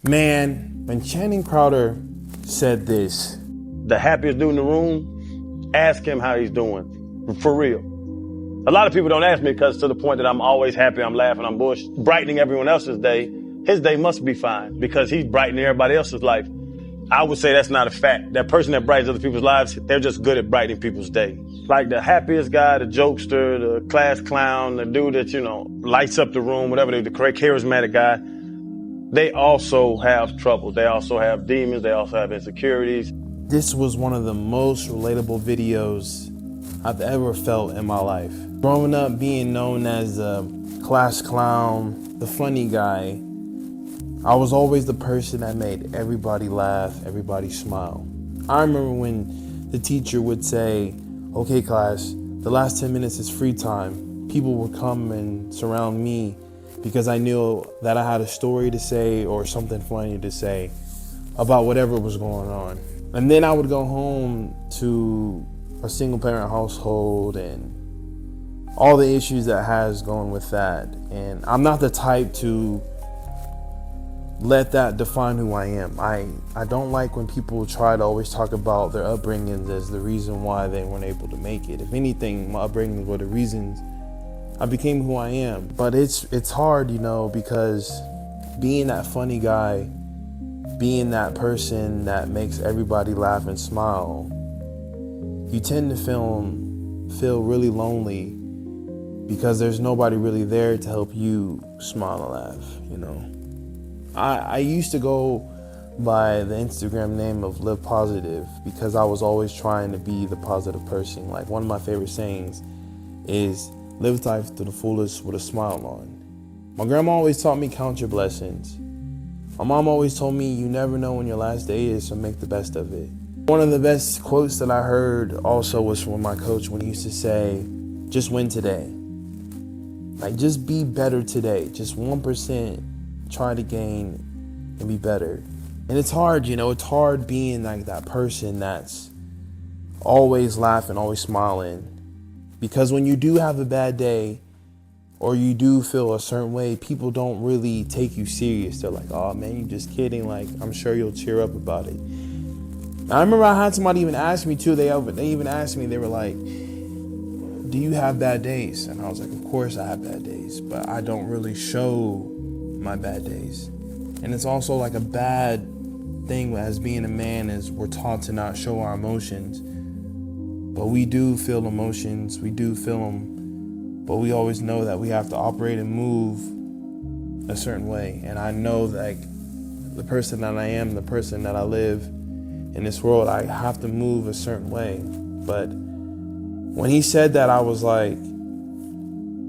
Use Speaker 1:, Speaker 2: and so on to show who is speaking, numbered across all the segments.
Speaker 1: Man, when Channing Crowder said this,
Speaker 2: the happiest dude in the room, ask him how he's doing. For real. A lot of people don't ask me because to the point that I'm always happy, I'm laughing, I'm brightening everyone else's day. His day must be fine because he's brightening everybody else's life. I would say that's not a fact. That person that brightens other people's lives, they're just good at brightening people's day. Like the happiest guy, the jokester, the class clown, the dude that, lights up the room, whatever, the correct charismatic guy, they also have trouble. They also have demons. They also have insecurities.
Speaker 1: this was one of the most relatable videos I've ever felt in my life. Growing up being known as the class clown, the funny guy, I was always the person that made everybody laugh, everybody smile. I remember when the teacher would say, "Okay class, the last 10 minutes is free time." People would come and surround me because I knew that I had a story to say or something funny to say about whatever was going on. And then I would go home to a single parent household and all the issues that has going with that. And I'm not the type to let that define who I am. I don't like when people try to always talk about their upbringings as the reason why they weren't able to make it. If anything, my upbringing were the reasons I became who I am. But it's hard, because being that funny guy, being that person that makes everybody laugh and smile, you tend to feel really lonely because there's nobody really there to help you smile and laugh, I used to go by the Instagram name of Live Positive because I was always trying to be the positive person. Like one of my favorite sayings is live life to the fullest with a smile on. My grandma always taught me count your blessings. My mom always told me you never know when your last day is, so make the best of it. One of the best quotes that I heard also was from my coach when he used to say, just win today. Like just be better today. Just 1% try to gain and be better. And it's hard, it's hard being like that person that's always laughing, always smiling. Because when you do have a bad day or you do feel a certain way, people don't really take you serious. They're like, oh man, you just kidding. Like, I'm sure you'll cheer up about it. I remember I had somebody even ask me too. They even asked me, they were like, do you have bad days? And I was like, of course I have bad days, but I don't really show my bad days. And it's also like a bad thing as being a man is we're taught to not show our emotions. But we do feel emotions, we do feel them, but we always know that we have to operate and move a certain way. And I know that the person that I am, the person that I live in this world, I have to move a certain way. But when he said that, I was like,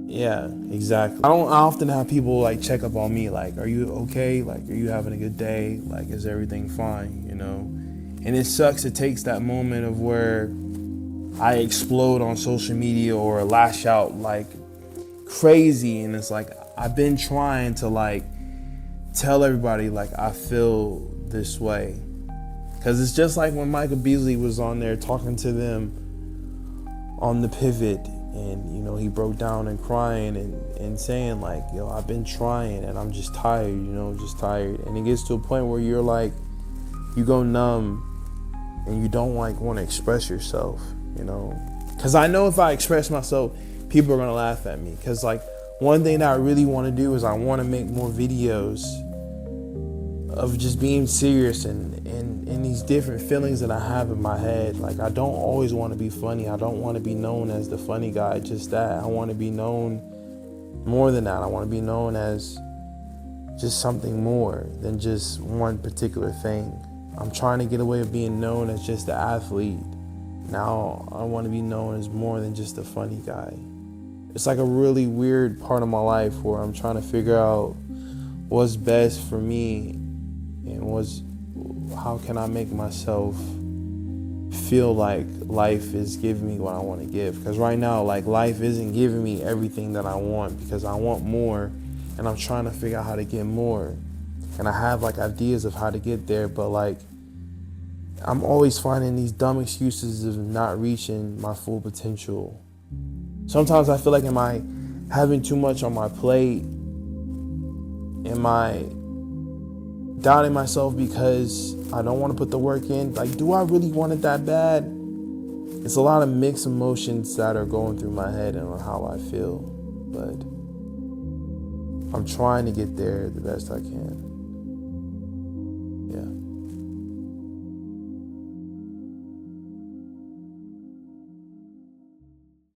Speaker 1: yeah, exactly. I often have people like check up on me, like, are you okay? Like, are you having a good day? Like, is everything fine? And it sucks. It takes that moment of where I explode on social media or lash out like crazy. And it's like, I've been trying to like tell everybody like I feel this way. Cause it's just like when Michael Beasley was on there talking to them on the pivot and, he broke down and crying and saying like, I've been trying and I'm just tired, just tired. And it gets to a point where you're like, you go numb and you don't like want to express yourself, Cause I know if I express myself, people are gonna laugh at me. Cause like one thing that I really want to do is I want to make more videos of just being serious and these different feelings that I have in my head. Like I don't always want to be funny. I don't want to be known as the funny guy, just that. I want to be known more than that. I want to be known as just something more than just one particular thing. I'm trying to get away with being known as just the athlete. Now I want to be known as more than just a funny guy. It's like a really weird part of my life where I'm trying to figure out what's best for me and how can I make myself feel like life is giving me what I want to give. Because right now, like life isn't giving me everything that I want because I want more and I'm trying to figure out how to get more. And I have like ideas of how to get there, but like I'm always finding these dumb excuses of not reaching my full potential. Sometimes I feel like, am I having too much on my plate? Am I doubting myself because I don't want to put the work in. Like, do I really want it that bad? It's a lot of mixed emotions that are going through my head and how I feel. But I'm trying to get there the best I can.